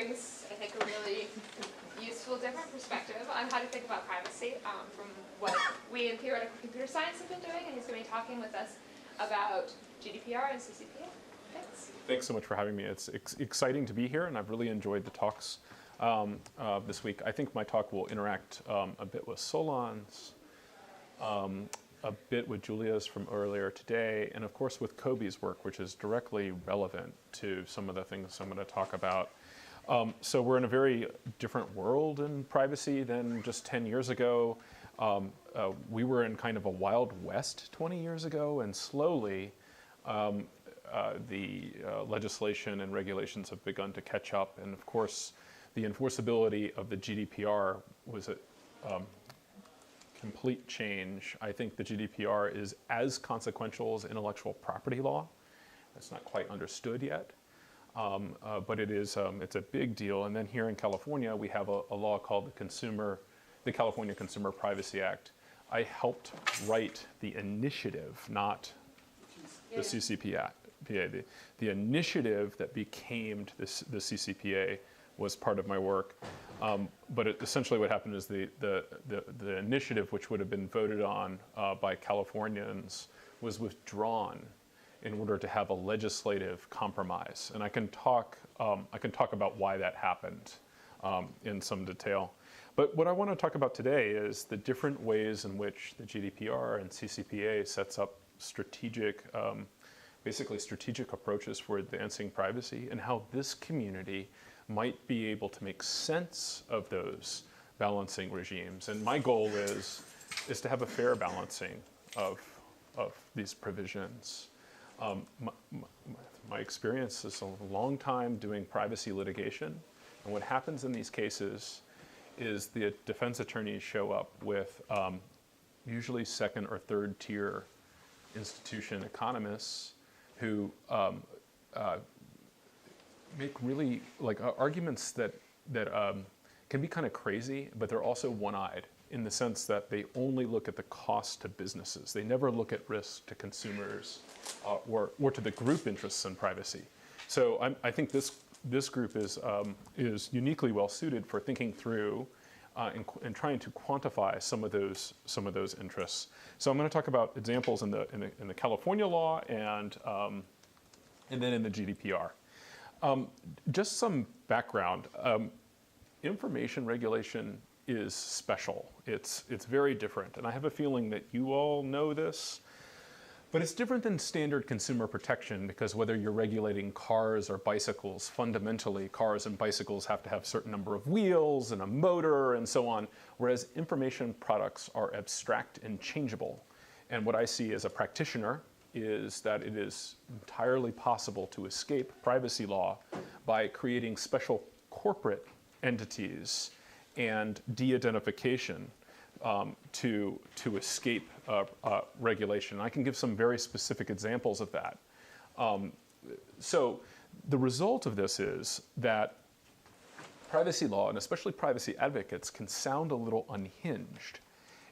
brings, I think, a really useful, different perspective on how to think about privacy from what we in theoretical computer science have been doing, and he's going to be talking with us about GDPR and Ccpa. Thanks. Thanks so much for having me. It's exciting to be here, and I've really enjoyed the talks this week. I think my talk will interact a bit with Solon's, a bit with Julia's from earlier today, and of course with Kobe's work, which is directly relevant to some of the things I'm going to talk about. So we're in a very different world in privacy than just 10 years ago. We were in kind of a wild west 20 years ago, and slowly the legislation and regulations have begun to catch up. And of course, the enforceability of the GDPR was a complete change. I think the GDPR is as consequential as intellectual property law. It's not quite understood yet. But it's a big deal. And then here in California, we have a law called the California Consumer Privacy Act. I helped write the initiative, not the CCPA. The initiative that became the CCPA was part of my work. But essentially what happened is the initiative, which would have been voted on by Californians, was withdrawn in order to have a legislative compromise. And I can talk about why that happened in some detail. But what I want to talk about today is the different ways in which the GDPR and CCPA sets up basically strategic approaches for advancing privacy, and how this community might be able to make sense of those balancing regimes. And my goal is to have a fair balancing of these provisions. My experience is a long time doing privacy litigation, and what happens in these cases is the defense attorneys show up with usually second or third tier institution economists who make really arguments that can be kind of crazy, but they're also one-eyed in the sense that they only look at the cost to businesses. They never look at risk to consumers or to the group interests in privacy. So I think this group is uniquely well suited for thinking through and trying to quantify some of those interests. So I'm going to talk about examples in the California law and then in the GDPR. Just some background. Information regulation is special. It's very different, and I have a feeling that you all know this. But it's different than standard consumer protection, because whether you're regulating cars or bicycles, fundamentally cars and bicycles have to have a certain number of wheels and a motor and so on, whereas information products are abstract and changeable. And what I see as a practitioner is that it is entirely possible to escape privacy law by creating special corporate entities and de-identification to escape regulation. I can give some very specific examples of that. So the result of this is that privacy law, and especially privacy advocates, can sound a little unhinged.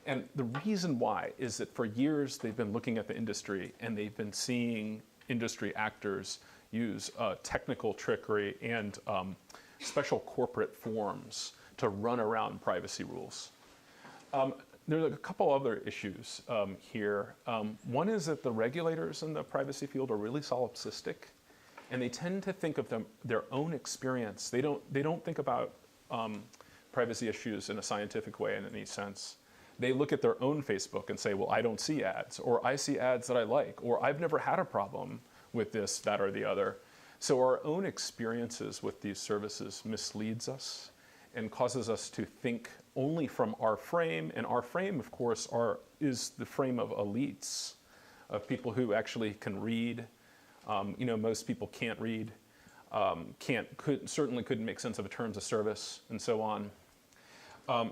And the reason why is that for years they've been looking at the industry, and they've been seeing industry actors use technical trickery and special corporate forms to run around privacy rules. There are a couple other issues here. One is that the regulators in the privacy field are really solipsistic, and they tend to think of their own experience. They don't think about privacy issues in a scientific way in any sense. They look at their own Facebook and say, well, I don't see ads, or I see ads that I like, or I've never had a problem with this, that, or the other. So our own experiences with these services misleads us and causes us to think only from our frame. And our frame, of course, is the frame of elites, of people who actually can read. Most people can't read, certainly couldn't make sense of terms of service, and so on.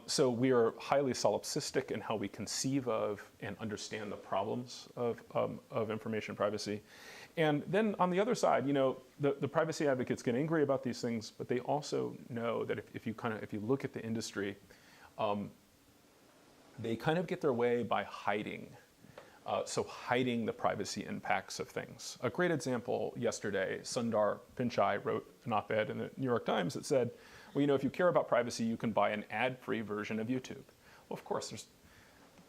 So we are highly solipsistic in how we conceive of and understand the problems of information privacy. And then on the other side, the privacy advocates get angry about these things, but they also know that if you look at the industry, they kind of get their way by hiding So hiding the privacy impacts of things. A great example yesterday, Sundar Pichai wrote an op-ed in the New York Times that said, well, if you care about privacy, you can buy an ad-free version of YouTube. Well, of course,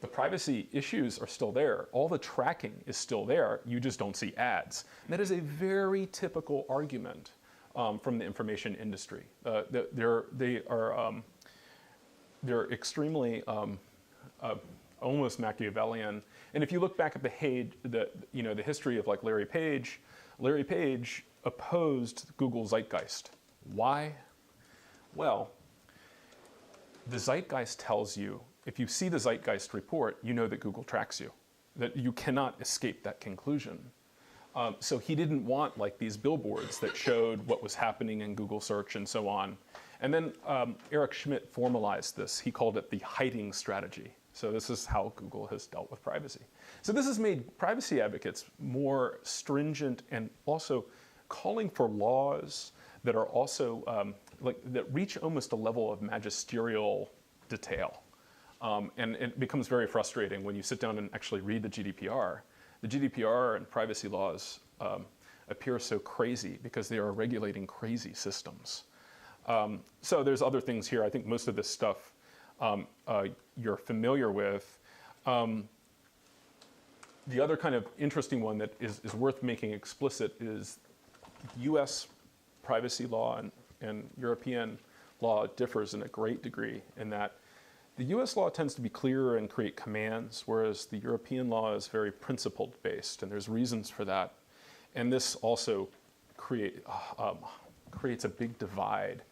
the privacy issues are still there. All the tracking is still there. You just don't see ads. And that is a very typical argument from the information industry. They're extremely almost Machiavellian. And if you look back at the history of like Larry Page opposed Google zeitgeist. Why? Well, the zeitgeist tells you, if you see the zeitgeist report, you know that Google tracks you, that you cannot escape that conclusion. So he didn't want like these billboards that showed what was happening in Google search and so on. And then Eric Schmidt formalized this. He called it the hiding strategy. So this is how Google has dealt with privacy. So this has made privacy advocates more stringent and also calling for laws that are also that reach almost a level of magisterial detail. And it becomes very frustrating when you sit down and actually read the GDPR. The GDPR and privacy laws appear so crazy because they are regulating crazy systems. So there's other things here. I think most of this stuff you're familiar with. The other kind of interesting one that is worth making explicit is US privacy law and European law differs in a great degree in that the US law tends to be clearer and create commands, whereas the European law is very principled based, and there's reasons for that. And this also creates a big divide.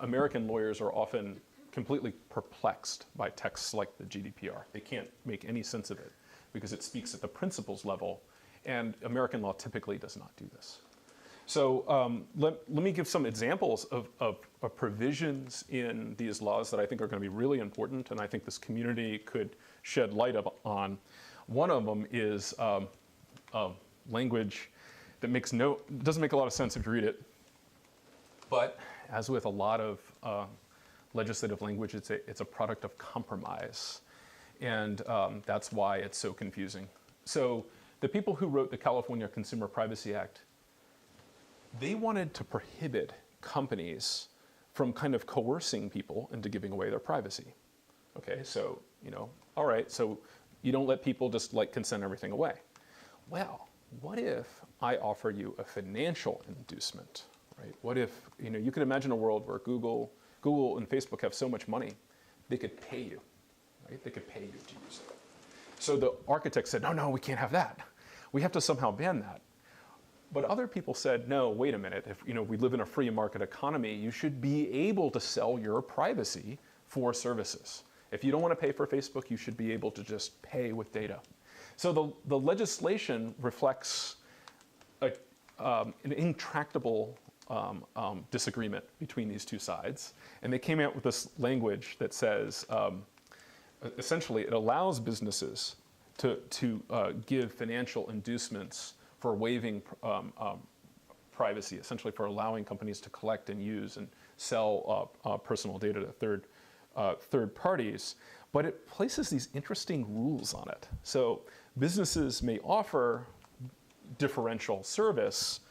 American lawyers are often completely perplexed by texts like the GDPR. They can't make any sense of it because it speaks at the principles level, and American law typically does not do this. So let me give some examples of provisions in these laws that I think are going to be really important, and I think this community could shed light on. One of them is language that doesn't make a lot of sense if you read it, but as with a lot of legislative language, it's a product of compromise, and that's why it's so confusing. So the people who wrote the California Consumer Privacy Act, they wanted to prohibit companies from kind of coercing people into giving away their privacy. Okay, so, all right, so you don't let people just like consent everything away. Well, what if I offer you a financial inducement, right? What if, you could imagine a world where Google and Facebook have so much money, they could pay you, right? They could pay you to use it. So the architect said, no, we can't have that. We have to somehow ban that. But other people said, no, wait a minute. If we live in a free market economy, you should be able to sell your privacy for services. If you don't want to pay for Facebook, you should be able to just pay with data. So the legislation reflects an intractable disagreement between these two sides. And they came out with this language that says, essentially, it allows businesses to give financial inducements for waiving privacy, essentially for allowing companies to collect and use and sell personal data to third parties. But it places these interesting rules on it. So businesses may offer differential service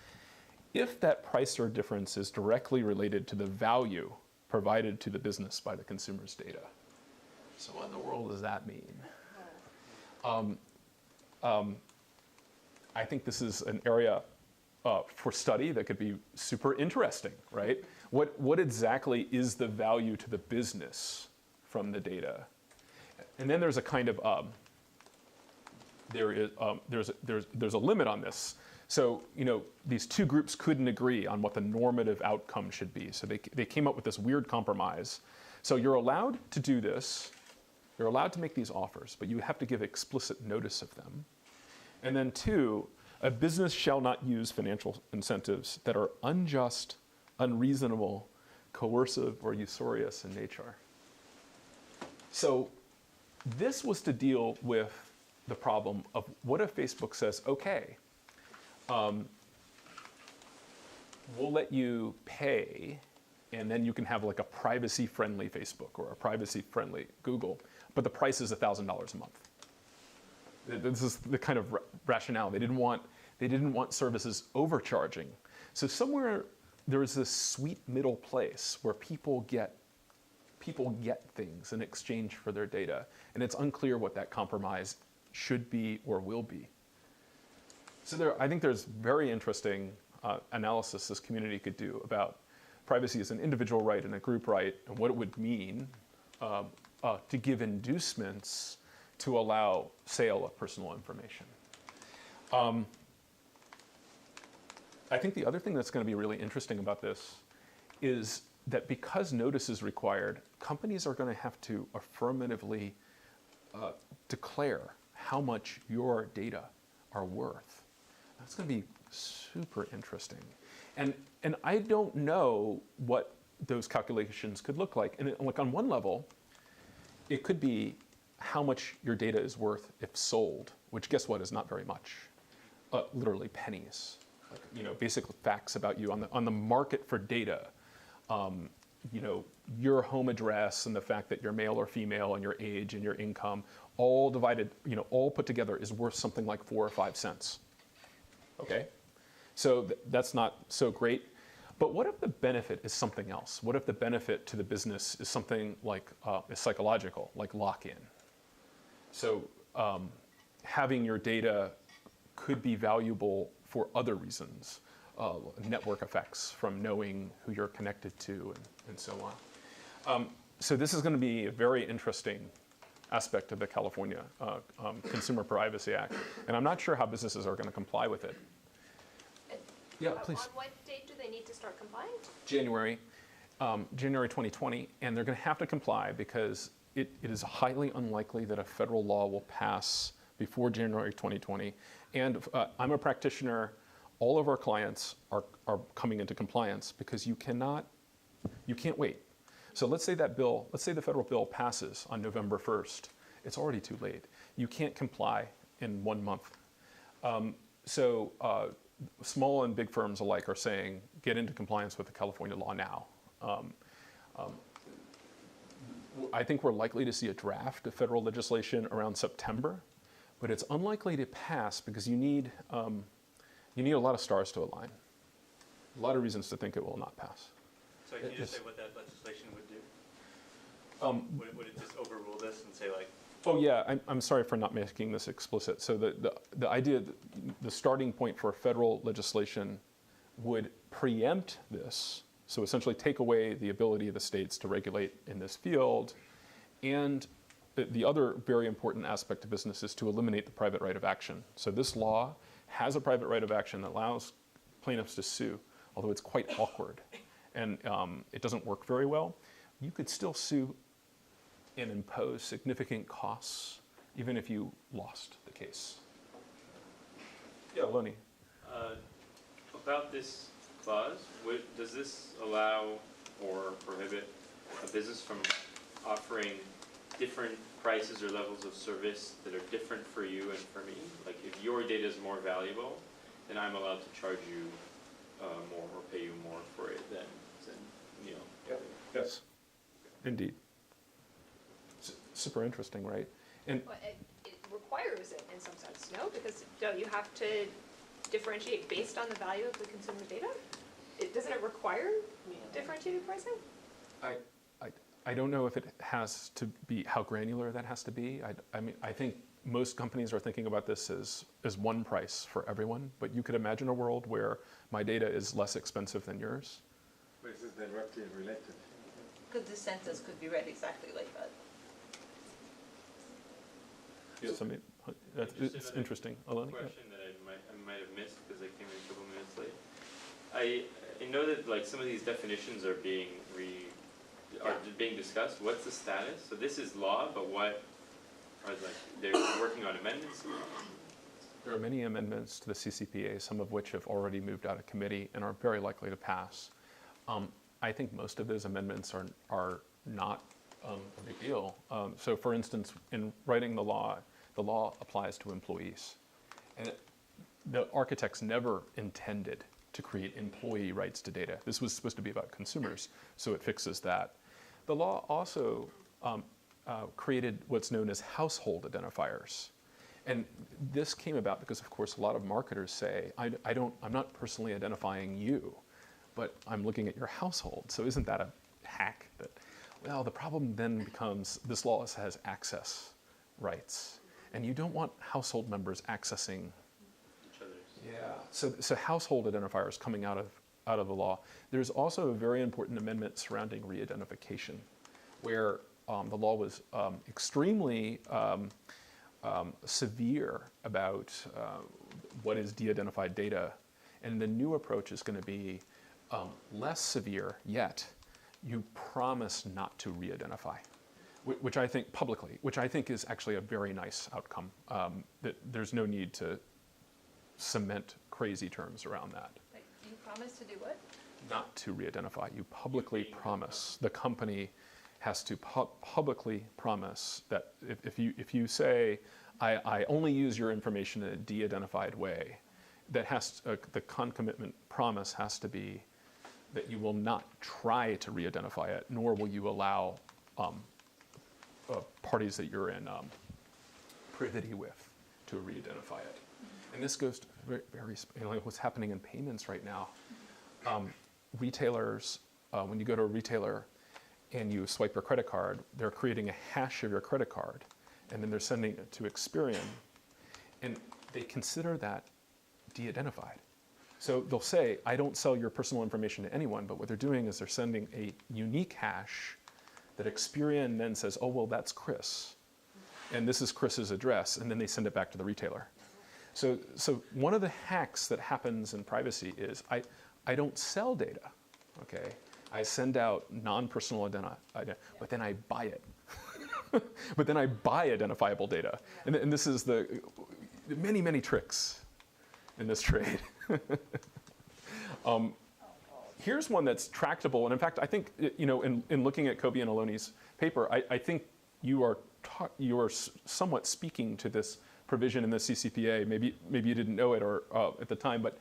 if that price or difference is directly related to the value provided to the business by the consumer's data. So what in the world does that mean? I think this is an area for study that could be super interesting, right? What exactly is the value to the business from the data? And then there's a kind of there's a limit on this. So these two groups couldn't agree on what the normative outcome should be. So they came up with this weird compromise. So you're allowed to do this. You're allowed to make these offers, but you have to give explicit notice of them. And then 2, a business shall not use financial incentives that are unjust, unreasonable, coercive, or usurious in nature. So this was to deal with the problem of what if Facebook says, okay, we'll let you pay, and then you can have like a privacy-friendly Facebook or a privacy-friendly Google, but the price is $1,000 a month. This is the kind of rationale. They didn't want services overcharging. So somewhere there is this sweet middle place where people get things in exchange for their data, and it's unclear what that compromise should be or will be. So I think there's very interesting analysis this community could do about privacy as an individual right and a group right, and what it would mean to give inducements to allow sale of personal information. I think the other thing that's going to be really interesting about this is that because notice is required, companies are going to have to affirmatively declare how much your data are worth. That's going to be super interesting. And I don't know what those calculations could look like. And like on one level, it could be how much your data is worth if sold, which guess what is not very much, literally pennies. Like, basic facts about you on the market for data. Your home address and the fact that you're male or female and your age and your income, all divided, all put together is worth something like 4 or 5 cents. Okay, so that's not so great. But what if the benefit is something else? What if the benefit to the business is something like is psychological, like lock-in? So having your data could be valuable for other reasons, network effects from knowing who you're connected to and so on. So this is going to be a very interesting aspect of the California Consumer Privacy Act. And I'm not sure how businesses are going to comply with it. Yeah, please. On what date do they need to start complying? January 2020. And they're going to have to comply because it is highly unlikely that a federal law will pass before January 2020. And I'm a practitioner. All of our clients are coming into compliance because you can't wait. So let's say the federal bill passes on November 1st. It's already too late. You can't comply in 1 month. So small and big firms alike are saying, get into compliance with the California law now. I think we're likely to see a draft of federal legislation around September, but it's unlikely to pass because you need a lot of stars to align. A lot of reasons to think it will not pass. So can you just say what that legislation would do? Would it just overrule this and say like? Oh yeah, I'm sorry for not making this explicit. So the idea, the starting point for federal legislation would preempt this. So essentially take away the ability of the states to regulate in this field. And the other very important aspect of business is to eliminate the private right of action. So this law has a private right of action that allows plaintiffs to sue, although it's quite awkward and it doesn't work very well. You could still sue and impose significant costs even if you lost the case. Yeah, Lonnie. About this clause, does this allow or prohibit a business from offering different prices or levels of service that are different for you and for me? Like if your data is more valuable, then I'm allowed to charge you more or pay you more for it than Yeah. Yes, indeed. Super interesting, right? And Well, it requires it in some sense, no? Because don't you have to differentiate based on the value of the consumer data? Doesn't it require differentiated pricing? I don't know if it has to be, how granular that has to be. I mean, I think most companies are thinking about this as one price for everyone, but you could imagine a world where my data is less expensive than yours. But is this directly related? Because the sentence could be read exactly like that. Yes, I mean, it's interesting. Aloni? Question that I might have missed because I came in a couple minutes late. I know that like some of these definitions are being being discussed. What's the status? So this is law, but what are they're working on amendments? There are many amendments to the CCPA, some of which have already moved out of committee and are very likely to pass. I think most of those amendments are not a big deal. So for instance, in writing the law applies to employees. And the architects never intended to create employee rights to data. This was supposed to be about consumers, so it fixes that. The law also created what's known as household identifiers. And this came about because, of course, a lot of marketers say, I'm not personally identifying you, but I'm looking at your household. So isn't that a hack? That, well, the problem then becomes this law has access rights, and you don't want household members accessing. Each other's. Yeah. So household identifiers coming out of the law. There's also a very important amendment surrounding re-identification, where the law was extremely severe about what is de-identified data, and the new approach is going to be less severe, yet you promise not to re-identify, which I think publicly, which I think is actually a very nice outcome. That there's no need to cement crazy terms around that. Like, you promise to do what? Not to re-identify. You publicly promise. The company has to publicly promise that if you say, I only use your information in a de-identified way, that the concomitant promise has to be that you will not try to re-identify it, nor will you allow parties that you're in privity with to re-identify it. And this goes to like what's happening in payments right now. Retailers, when you go to a retailer and you swipe your credit card, they're creating a hash of your credit card, and then they're sending it to Experian, and they consider that de-identified. So they'll say, I don't sell your personal information to anyone, but what they're doing is they're sending a unique hash that Experian then says, oh, well, that's Chris, and this is Chris's address, and then they send it back to the retailer. So one of the hacks that happens in privacy is I don't sell data, okay? I send out non-personal identity, but then I buy it. But then I buy identifiable data. And this is the many, many tricks in this trade. Here's one that's tractable. And in fact, I think, in looking at Kobe and Aloni's paper, I think you are somewhat speaking to this provision in the CCPA. Maybe you didn't know it or at the time, but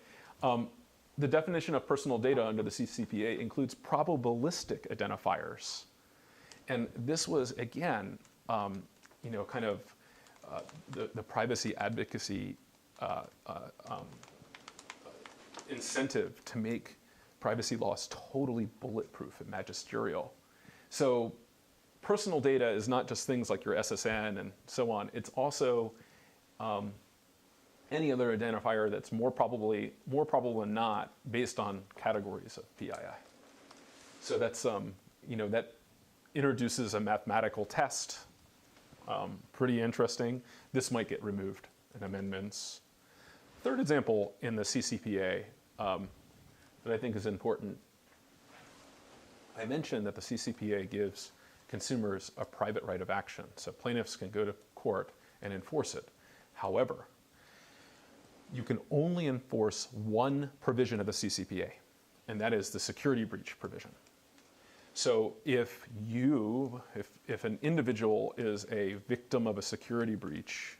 the definition of personal data under the CCPA includes probabilistic identifiers. And this was, again, kind of the privacy advocacy incentive to make privacy laws totally bulletproof and magisterial. So personal data is not just things like your SSN and so on. It's also any other identifier that's more probable than not based on categories of PII. So that's that introduces a mathematical test. Pretty interesting. This might get removed in amendments. Third example in the CCPA that I think is important. I mentioned that the CCPA gives consumers a private right of action, so plaintiffs can go to court and enforce it. However, you can only enforce one provision of the CCPA, and that is the security breach provision. So if an individual is a victim of a security breach,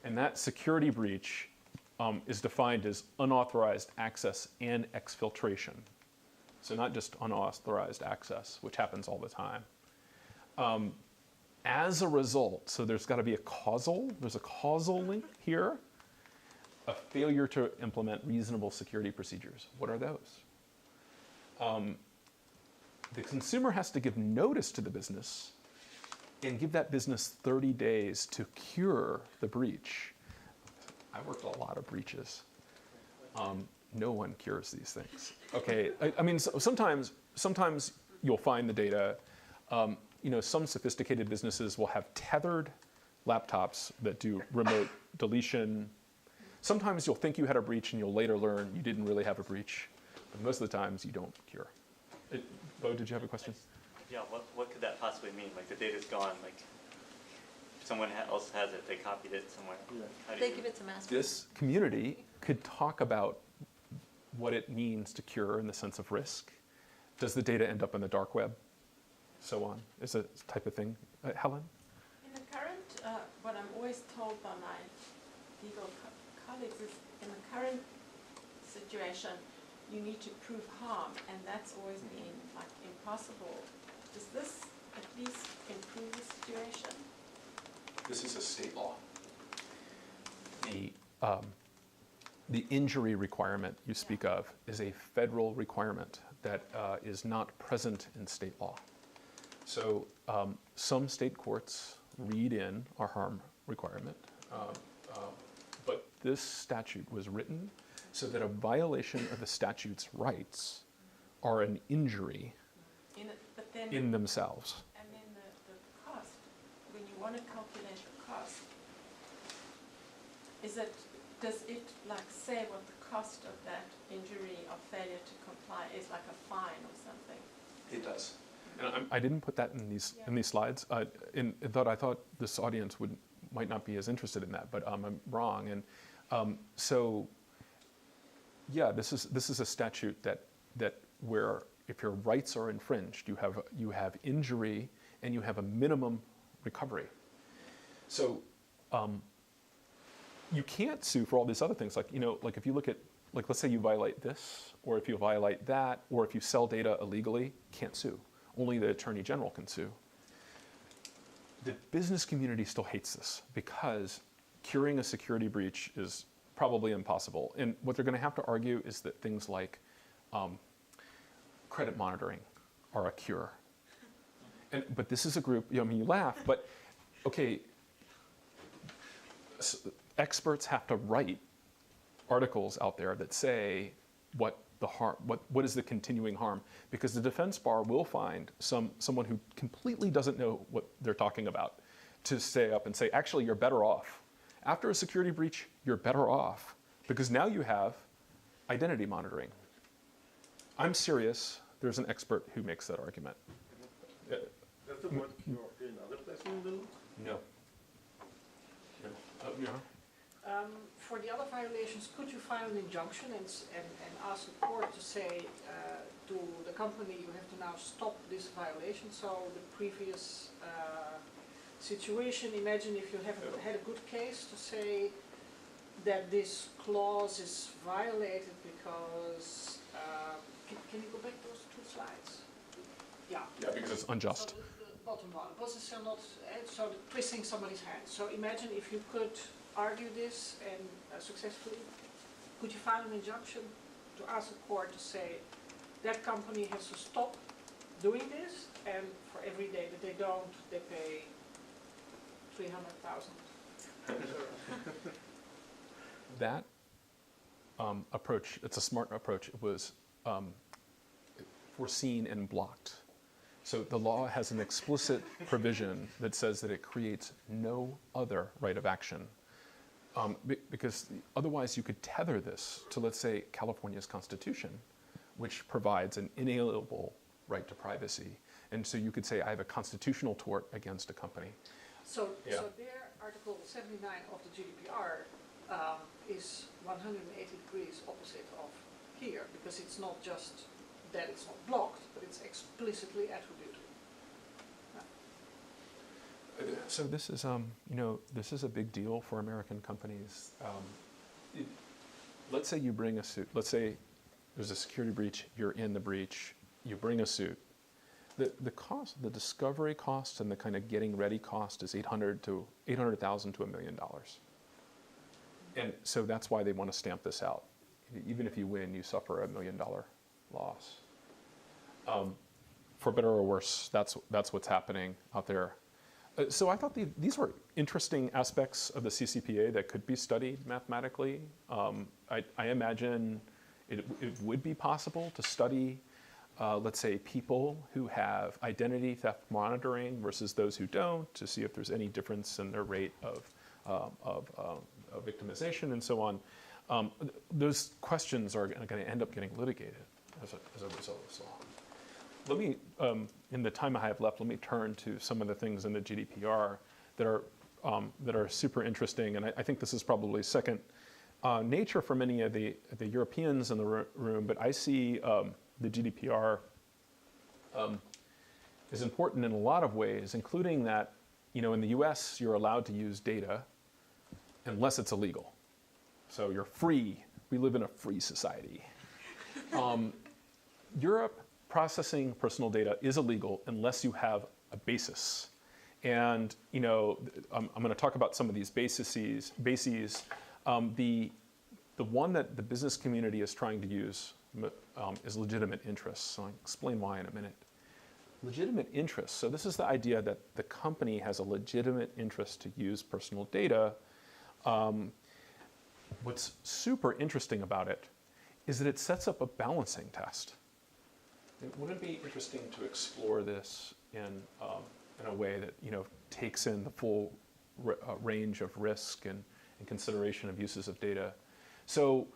and that security breach is defined as unauthorized access and exfiltration, so not just unauthorized access, which happens all the time. As a result, so there's got to be a causal link here, a failure to implement reasonable security procedures. What are those? The consumer has to give notice to the business and give that business 30 days to cure the breach. I worked a lot of breaches. No one cures these things. Okay, I mean, sometimes you'll find the data. Some sophisticated businesses will have tethered laptops that do remote deletion. Sometimes you'll think you had a breach and you'll later learn you didn't really have a breach. But most of the times you don't cure. Bo, did you have a question? Yeah, what could that possibly mean? Like the data's gone, like someone else has it, they copied it somewhere. Yeah. How do They you- give it to mass. This community could talk about what it means to cure in the sense of risk. Does the data end up in the dark web? So on. Is a type of thing. Helen? In the current, what I'm always told by my legal colleagues is in the current situation, you need to prove harm, and that's always been like impossible. Does this at least improve the situation? This is a state law. the injury requirement you speak of is a federal requirement that is not present in state law. So some state courts read in our harm requirement, but this statute was written so that a violation of the statute's rights are an injury But then, in themselves. and then the cost, when you want to calculate the cost, does it like say what the cost of that injury or failure to comply is, like a fine or something? It does. And I didn't put that in these slides. I thought this audience might not be as interested in that, but I'm wrong. And so, yeah, this is a statute that where if your rights are infringed, you have injury and you have a minimum recovery. So you can't sue for all these other things, like if you look at, like, let's say you violate this, or if you violate that, or if you sell data illegally, can't sue. Only the Attorney General can sue. The business community still hates this because curing a security breach is probably impossible. And what they're going to have to argue is that things like credit monitoring are a cure. But this is a group, you laugh, but okay, so experts have to write articles out there that say what the harm, what is the continuing harm, because the defense bar will find someone who completely doesn't know what they're talking about to stay up and say, actually, you're better off. After a security breach, you're better off because now you have identity monitoring. I'm serious. There's an expert who makes that argument. Does the word cure appear in other places in the law? No. For the other violations, could you file an injunction and ask the court to say to the company, you have to now stop this violation? So the previous situation, imagine if you have had a good case to say that this clause is violated because, can you go back those 2 slides? Yeah. Yeah, because it's unjust. So the bottom one, was this not, so twisting somebody's hand. So imagine if you could argue this and successfully, could you file an injunction to ask the court to say that company has to stop doing this, and for every day that they don't, they pay 300,000? That approach, it's a smart approach. It was foreseen and blocked. So the law has an explicit provision that says that it creates no other right of action. Because otherwise you could tether this to, let's say, California's Constitution, which provides an inalienable right to privacy. And so you could say, I have a constitutional tort against a company. So their Article 79 of the GDPR is 180 degrees opposite of here, because it's not just that it's not blocked, but it's explicitly attributed. So this is, this is a big deal for American companies. Let's say you bring a suit. Let's say there's a security breach. You're in the breach. You bring a suit. The cost, the discovery cost, and the kind of getting ready cost is $800,000 to $1 million. And so that's why they want to stamp this out. Even if you win, you suffer $1 million loss. For better or worse, that's what's happening out there. So I thought these were interesting aspects of the CCPA that could be studied mathematically. I imagine it would be possible to study, let's say, people who have identity theft monitoring versus those who don't, to see if there's any difference in their rate of victimization and so on. Those questions are going to end up getting litigated as a result of this law. Let me, in the time I have left, let me turn to some of the things in the GDPR that are super interesting, and I think this is probably second nature for many of the Europeans in the room, but I see the GDPR is important in a lot of ways, including that, in the US, you're allowed to use data unless it's illegal. So you're free. We live in a free society. Europe, processing personal data is illegal unless you have a basis. And I'm going to talk about some of these bases. The one that the business community is trying to use is legitimate interests. So I'll explain why in a minute. Legitimate interests. So this is the idea that the company has a legitimate interest to use personal data. What's super interesting about it is that it sets up a balancing test. Wouldn't it be interesting to explore this in a way that takes in the full range of risk and consideration of uses of data? So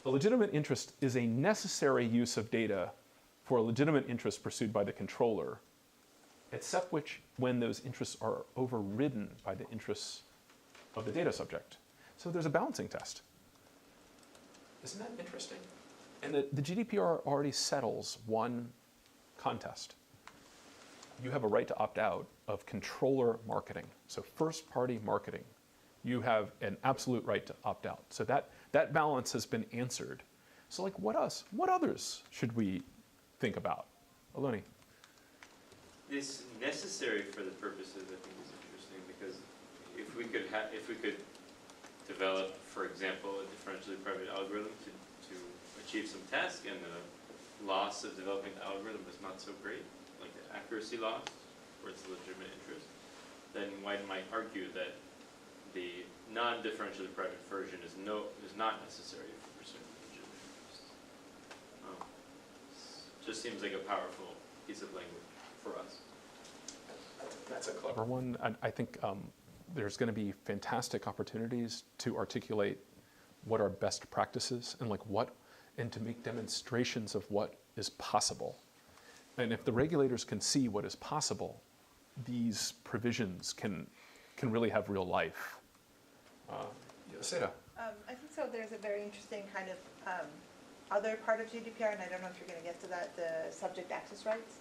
a legitimate interest is a necessary use of data for a legitimate interest pursued by the controller, except when those interests are overridden by the interests of the data subject. So there's a balancing test. Isn't that interesting? And the GDPR already settles one contest. You have a right to opt out of controller marketing, so first-party marketing. You have an absolute right to opt out. So that balance has been answered. So like what others should we think about? Aloni. This necessary for the purposes, I think, is interesting because if we could develop, for example, a differentially private algorithm to achieve some task, and the loss of developing the algorithm is not so great, like the accuracy loss, where it's a legitimate interest, then one might argue that the non-differentially private version is not necessary for pursuing legitimate interests. Just seems like a powerful piece of language for us. That's a clever one. I think there's going to be fantastic opportunities to articulate what are best practices and to make demonstrations of what is possible. And if the regulators can see what is possible, these provisions can really have real life. Sarah. I think so. There's a very interesting kind of other part of GDPR, and I don't know if you're going to get to that, the subject access rights,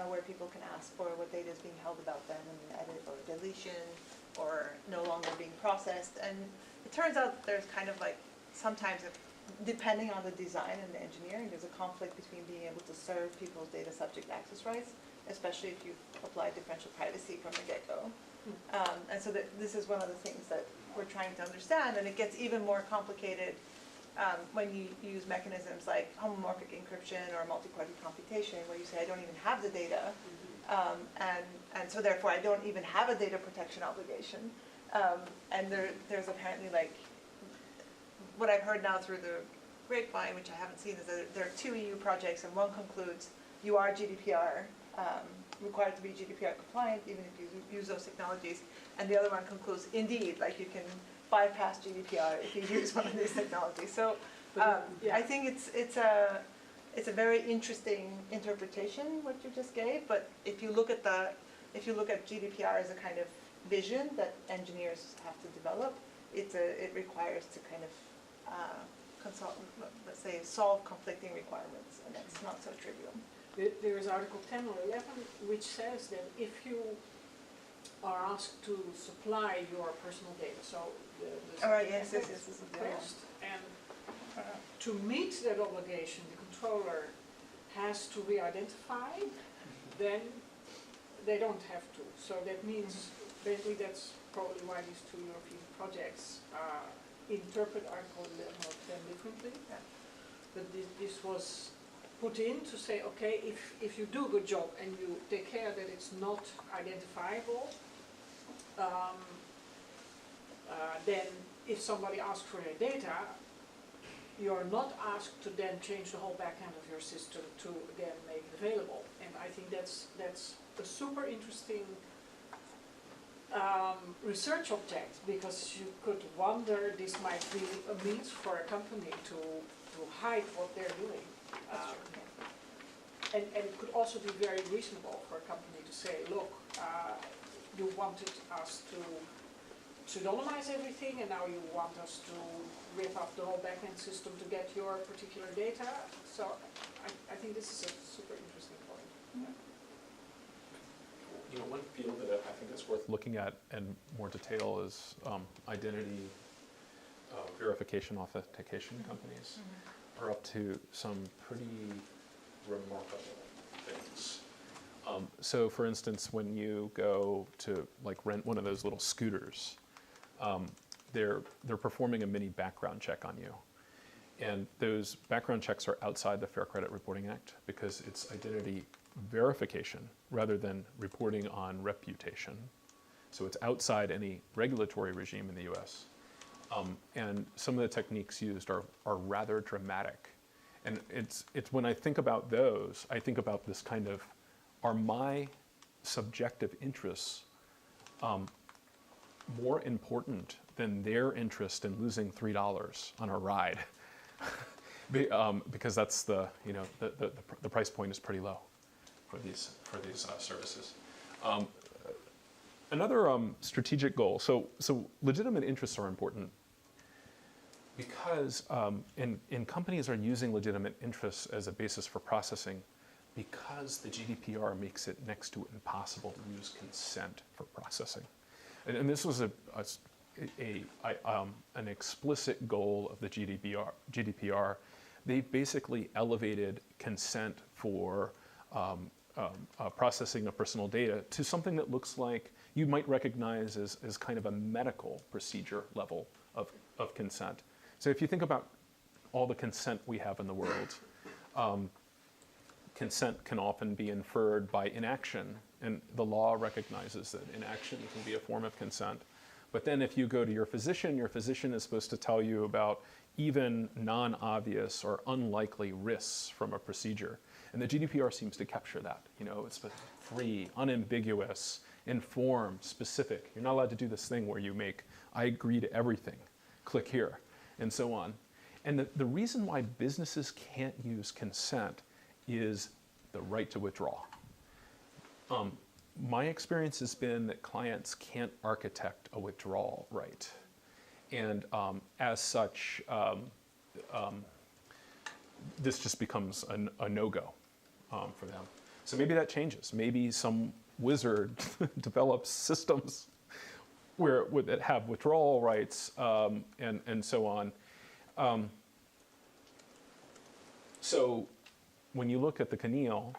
where people can ask for what data is being held about them and edit or deletion or no longer being processed. And it turns out there's kind of like sometimes, depending on the design and the engineering, there's a conflict between being able to serve people's data subject access rights, especially if you apply differential privacy from the get-go. And so this is one of the things that we're trying to understand, and it gets even more complicated when you use mechanisms like homomorphic encryption or multi-party computation, where you say, I don't even have the data, and so therefore I don't even have a data protection obligation. And there's apparently what I've heard now through the grapevine, which I haven't seen, is that there are 2 EU projects, and one concludes you are GDPR, required to be GDPR compliant, even if you use those technologies, and the other one concludes, indeed, you can bypass GDPR if you use one of these technologies. So I think it's a very interesting interpretation what you just gave. But if you look at GDPR as a kind of vision that engineers have to develop, it requires to kind of let's say, solve conflicting requirements, and that's not so trivial. There is Article 10 or 11, which says that if you are asked to supply your personal data, so the yes, request, and to meet that obligation, the controller has to re-identify, then they don't have to. So that means, basically, that's probably why these 2 European projects interpret Article 11 or 10 differently. Yeah. But this was put in to say, okay, if you do a good job and you take care that it's not identifiable, then if somebody asks for your data, you're not asked to then change the whole back end of your system to again make it available. And I think that's a super interesting research object, because you could wonder this might be a means for a company to hide what they're doing. And it could also be very reasonable for a company to say, look, you wanted us to pseudonymize everything, and now you want us to rip up the whole back-end system to get your particular data. So I think this is a super interesting point. Yeah. One field that I think is worth looking at in more detail is identity verification authentication companies are up to some pretty remarkable things. So for instance, when you go to rent one of those little scooters, they're performing a mini background check on you. And those background checks are outside the Fair Credit Reporting Act because it's identity verification rather than reporting on reputation. So it's outside any regulatory regime in the US. And some of the techniques used are rather dramatic. And it's when I think about those, I think about this kind of, are my subjective interests more important than their interest in losing $3 on a ride? Because that's the price point is pretty low for these services. Another strategic goal. So legitimate interests are important because and companies are using legitimate interests as a basis for processing because the GDPR makes it next to impossible to use consent for processing. And this was an explicit goal of the GDPR. They basically elevated consent for processing of personal data to something that looks like you might recognize as kind of a medical procedure level of consent. So if you think about all the consent we have in the world, consent can often be inferred by inaction, and the law recognizes that inaction can be a form of consent. But then if you go to your physician is supposed to tell you about even non-obvious or unlikely risks from a procedure. And the GDPR seems to capture that. It's free, unambiguous, informed, specific. You're not allowed to do this thing where you make, I agree to everything, click here, and so on. And the reason why businesses can't use consent is the right to withdraw. My experience has been that clients can't architect a withdrawal right. And as such, this just becomes a no-go for them. So maybe that changes. Maybe some wizard develops systems that have withdrawal rights and so on. So when you look at the CNIL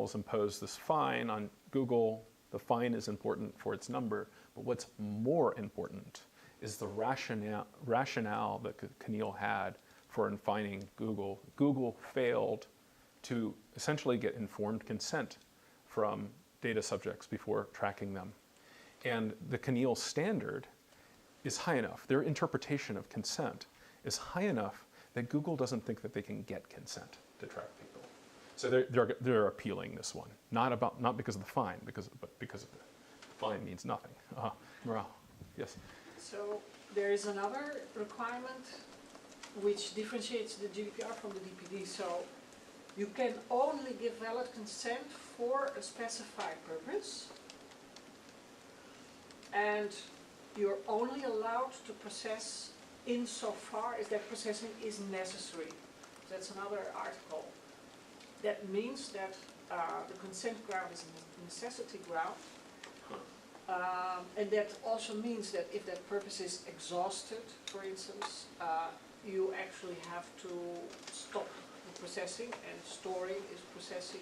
has imposed this fine on Google. The fine is important for its number, but what's more important is the rationale that CNIL had for fining Google. Google failed to essentially get informed consent from data subjects before tracking them. And the CNIL standard is high enough. Their interpretation of consent is high enough that Google doesn't think that they can get consent to track people. So they're appealing this one, not because of the fine, but because of the fine means nothing. Morale, yes. So there is another requirement which differentiates the GDPR from the DPD. So you can only give valid consent for a specified purpose, and you're only allowed to process insofar as that processing is necessary. That's another article. That means that the consent ground is a necessity ground. And that also means that if that purpose is exhausted, for instance, you actually have to stop the processing, and storing is processing.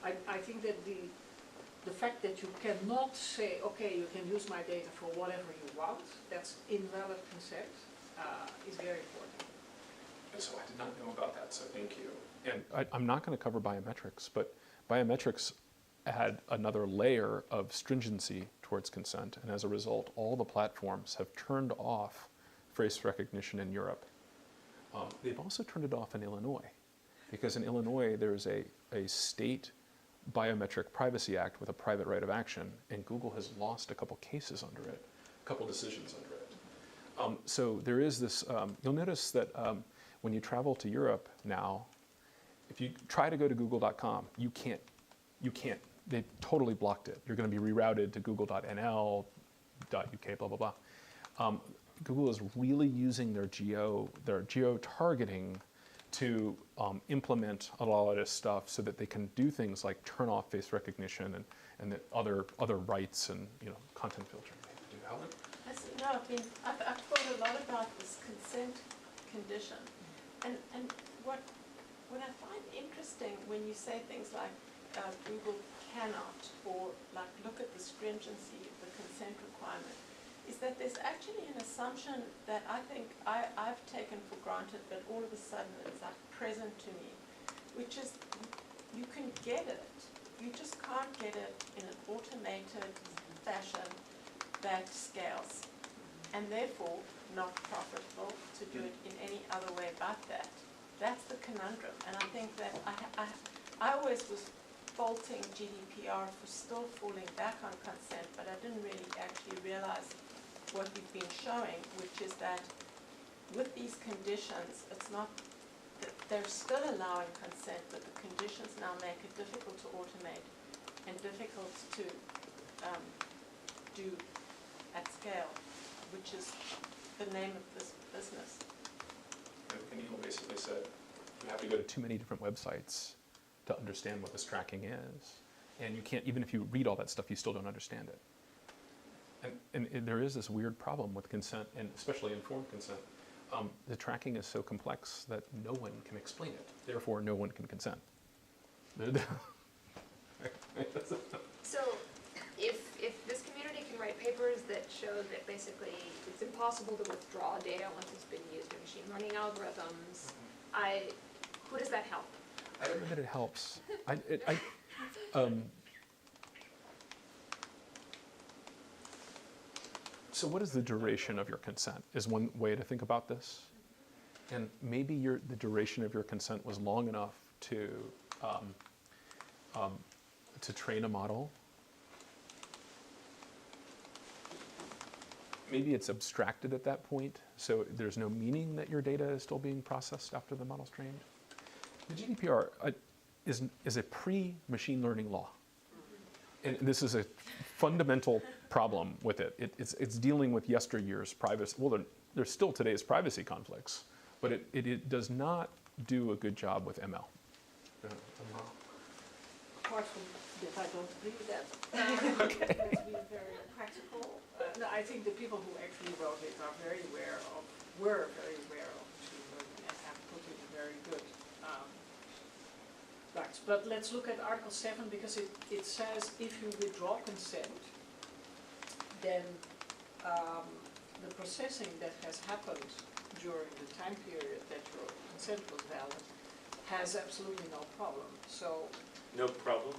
I think that the fact that you cannot say, okay, you can use my data for whatever you want, that's invalid consent, is very important. So I did not know about that, so thank you. And I'm not going to cover biometrics, but biometrics add another layer of stringency towards consent, and as a result, all the platforms have turned off face recognition in Europe. They've also turned it off in Illinois, because in Illinois there's a state biometric privacy act with a private right of action, and Google has lost a couple cases under it, a couple decisions under it. So there is this, you'll notice that when you travel to Europe now, if you try to go to google.com, you can't. They totally blocked it. You're going to be rerouted to google.nl, .uk, blah, blah, blah. Google is really using their geo-targeting to implement a lot of this stuff so that they can do things like turn off face recognition and the other rights and content filtering. I've thought a lot about this consent condition, and what I find interesting when you say things like Google cannot, or like look at the stringency of the consent requirement, is that there's actually an assumption that I think I've taken for granted, but all of a sudden it's like present to me, which is you can get it. You just can't get it in an automated fashion that scales, and therefore not profitable to do it in any other way but that. That's the conundrum, and I think that I always was faulting GDPR for still falling back on consent, but I didn't really actually realize what we've been showing, which is that with these conditions, it's not, they're still allowing consent, but the conditions now make it difficult to automate and difficult to do at scale, which is the name of this business. And Neil basically said, you have to go to too many different websites to understand what this tracking is. And you can't, even if you read all that stuff, you still don't understand it. And there is this weird problem with consent, and especially informed consent. The tracking is so complex that no one can explain it. Therefore, no one can consent. So, if this community can write papers that show that basically it's impossible to withdraw data once it's been used in machine learning algorithms, who does that help? I don't know that it helps. So what is the duration of your consent is one way to think about this. And maybe the duration of your consent was long enough to train a model. Maybe it's abstracted at that point, so there's no meaning that your data is still being processed after the model's trained. The GDPR is a pre-machine learning law. And this is a fundamental problem with it. It's dealing with yesteryear's privacy. Well, there's still today's privacy conflicts, but it does not do a good job with ML. Apart from that, I don't agree with that. Okay. Let's be very practical. No, I think the people who actually wrote it were very aware of machine learning and have put in very good facts. But let's look at Article 7 because it says if you withdraw consent, then the processing that has happened during the time period that your consent was valid has absolutely no problem. So No problem?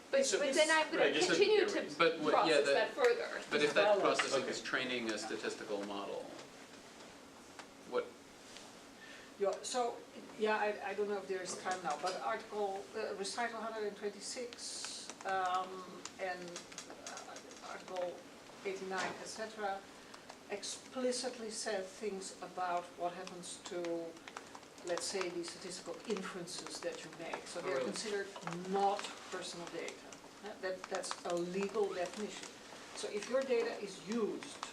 But then I'm going to continue to process that further. But if that processing Okay. is training a statistical model, what? yeah, so, yeah, I don't know if there is time now, but recital 126 and Article 89, etc., explicitly said things about what happens to, let's say, the statistical inferences that you make. So they're considered not personal data. That's a legal definition. So if your data is used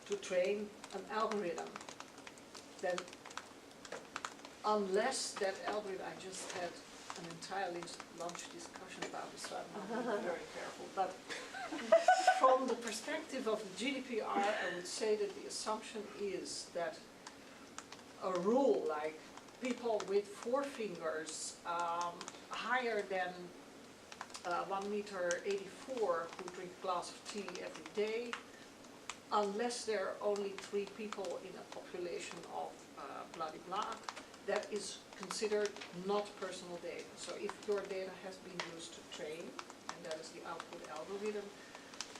to train an algorithm, then unless that algorithm, I just had an entire lunch discussion about this, so I'm not very careful, but from the perspective of the GDPR, I would say that the assumption is that a rule like people with 4 fingers higher than 1.84 meters who drink a glass of tea every day, unless there are only 3 people in a population of blah blah blah, that is considered not personal data. So if your data has been used to train, and that is the output algorithm,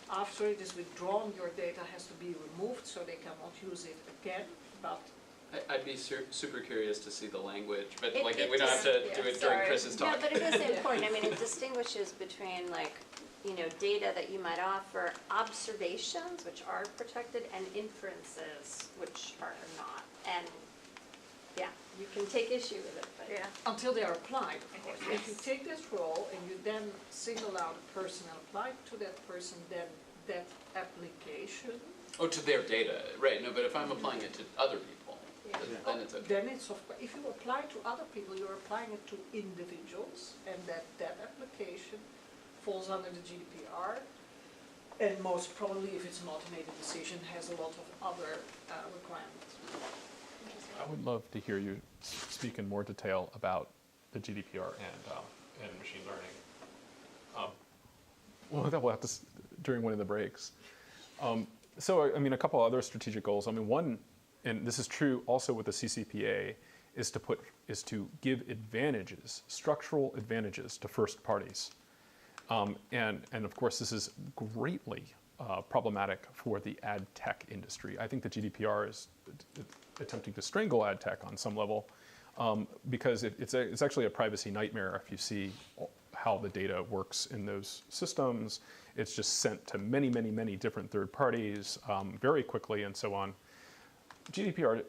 after it is withdrawn, your data has to be removed so they cannot use it again. But I'd be super curious to see the language, but It- like it we don't have to just- do it sorry. during Chris's talk. No, but it is important. I mean, it distinguishes between like, you know, data that you might offer, observations, which are protected, and inferences, which are not. And yeah, you can take issue with it, but yeah. until they are applied, of course. Yes. If you take this role and you then single out a person and apply it to that person, then that application, Oh, to their data, right? No, but if I'm applying it to other people, then it's okay. then it's, if you apply to other people, you're applying it to individuals, and that application falls under the GDPR. And most probably, if it's an automated decision, has a lot of other requirements. I would love to hear you speak in more detail about the GDPR and machine learning. Well, that will have to during one of the breaks. So, I mean, a couple other strategic goals. I mean, one, and this is true also with the CCPA, is to give advantages, structural advantages to first parties. And of course, this is greatly problematic for the ad tech industry. I think the GDPR is attempting to strangle ad tech on some level because it's actually a privacy nightmare if you see how the data works in those systems. It's just sent to many, many, many different third parties very quickly and so on. GDPR,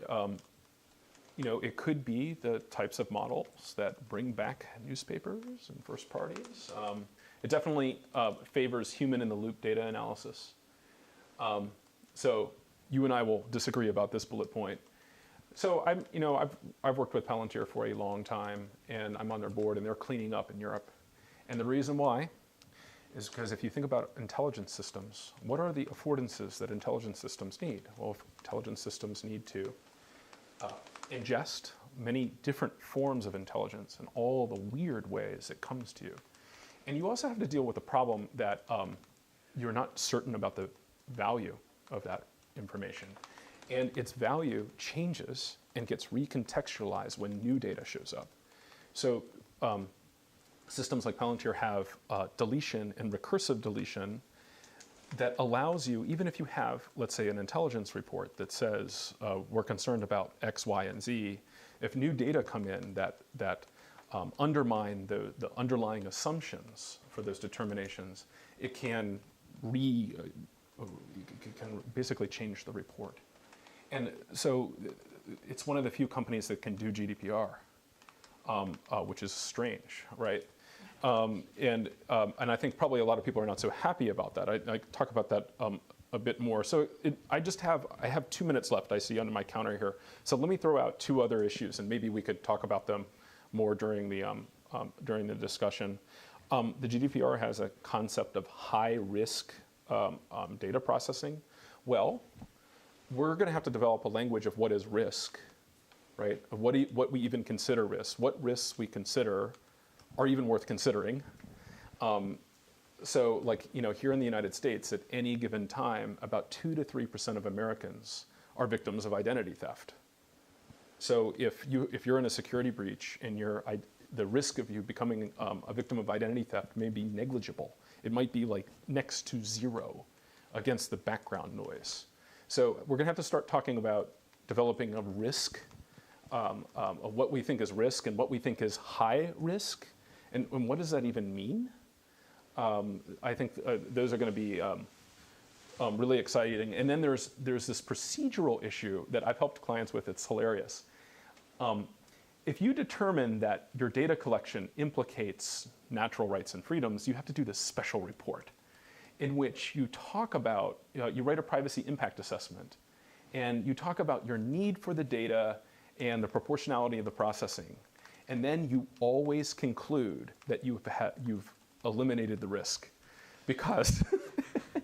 it could be the types of models that bring back newspapers and first parties. It definitely favors human-in-the-loop data analysis. So you and I will disagree about this bullet point. So I've worked with Palantir for a long time, and I'm on their board, and they're cleaning up in Europe. And the reason why is because if you think about intelligence systems, what are the affordances that intelligence systems need? Well, intelligence systems need to ingest many different forms of intelligence and all the weird ways it comes to you. And you also have to deal with the problem that you're not certain about the value of that information. And its value changes and gets recontextualized when new data shows up. So systems like Palantir have deletion and recursive deletion that allows you, even if you have, let's say, an intelligence report that says we're concerned about X, Y, and Z, if new data come in that undermine the underlying assumptions for those determinations, it can basically change the report. And so it's one of the few companies that can do GDPR, which is strange, right? And I think probably a lot of people are not so happy about that. I talk about that a bit more. So I have 2 minutes left, I see under my counter here. So let me throw out 2 other issues, and maybe we could talk about them more during the discussion. The GDPR has a concept of high risk data processing. Well, we're going to have to develop a language of what is risk, right? Of what we even consider risk. What risks we consider are even worth considering. So, like, here in the United States, at any given time, about 2 to 3% of Americans are victims of identity theft. So if you're in a security breach and the risk of you becoming a victim of identity theft may be negligible. It might be like next to zero against the background noise. So we're going to have to start talking about developing a risk of what we think is risk and what we think is high risk, and what does that even mean? I think those are going to be really exciting. And then there's this procedural issue that I've helped clients with. It's hilarious. If you determine that your data collection implicates natural rights and freedoms, you have to do this special report in which you talk about, you write a privacy impact assessment, and you talk about your need for the data and the proportionality of the processing. And then you always conclude that you've eliminated the risk. Because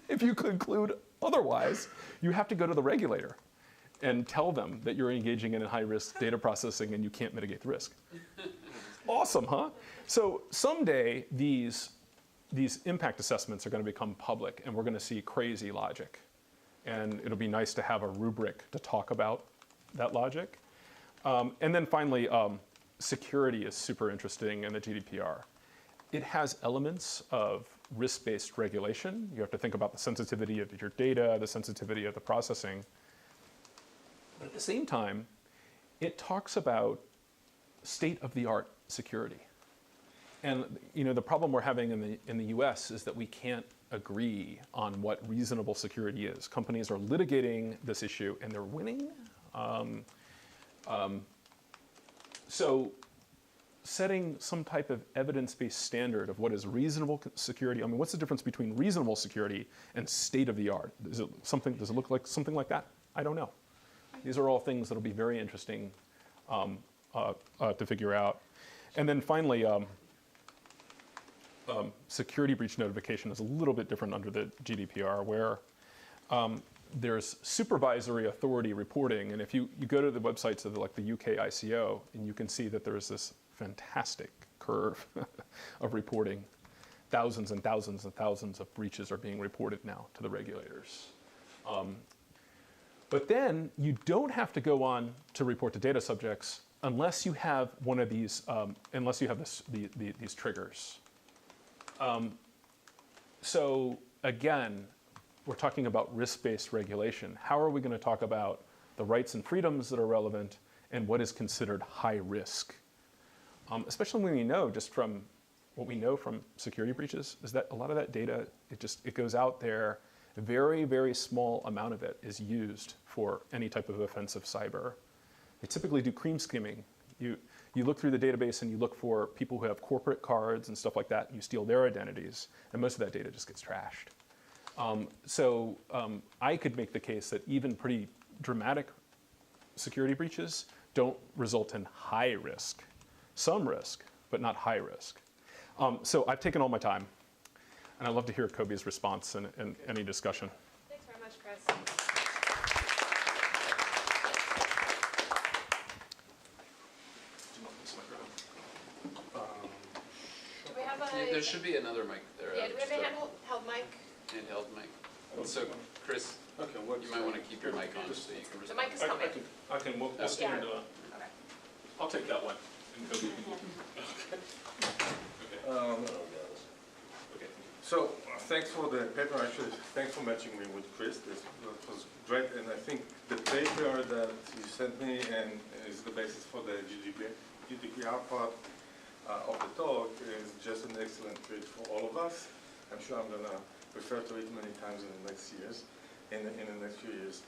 if you conclude otherwise, you have to go to the regulator and tell them that you're engaging in a high-risk data processing and you can't mitigate the risk. Awesome, huh? So someday, these impact assessments are going to become public, and we're going to see crazy logic. And it'll be nice to have a rubric to talk about that logic. And then finally, security is super interesting in the GDPR. It has elements of risk-based regulation. You have to think about the sensitivity of your data, the sensitivity of the processing. But at the same time, it talks about state-of-the-art security. And the problem we're having in the US is that we can't agree on what reasonable security is. Companies are litigating this issue and they're winning. So setting some type of evidence-based standard of what is reasonable security, what's the difference between reasonable security and state-of-the-art? Does it look like something like that? I don't know. These are all things that will be very interesting to figure out. And then finally, security breach notification is a little bit different under the GDPR, where there's supervisory authority reporting. And if you go to the websites of the UK ICO, and you can see that there's this fantastic curve of reporting. Thousands and thousands and thousands of breaches are being reported now to the regulators. But then you don't have to go on to report to data subjects unless you have one of these, unless you have these triggers. So again, we're talking about risk-based regulation. How are we going to talk about the rights and freedoms that are relevant and what is considered high risk? Especially when we know, just from what we know from security breaches, is that a lot of that data, it goes out there. A very, very small amount of it is used for any type of offensive cyber. They typically do cream skimming. You look through the database and you look for people who have corporate cards and stuff like that, and you steal their identities, and most of that data just gets trashed. I could make the case that even pretty dramatic security breaches don't result in high risk. Some risk, but not high risk. So I've taken all my time, and I'd love to hear Kobe's response and any discussion. Thanks very much, Chris. Do we have a... There should be another mic there. Yeah, do we have a handheld mic? Handheld mic. So, Chris, Okay, you might want to keep your mic on so you can The respond. mic is coming. We'll stand. Okay. I'll take that one. And Kobe can So thanks for the paper. Actually, thanks for matching me with Chris. That was great, and I think the paper that you sent me and is the basis for the GDPR part of the talk is just an excellent read for all of us. I'm sure I'm gonna refer to it many times in the next years, in the next few years.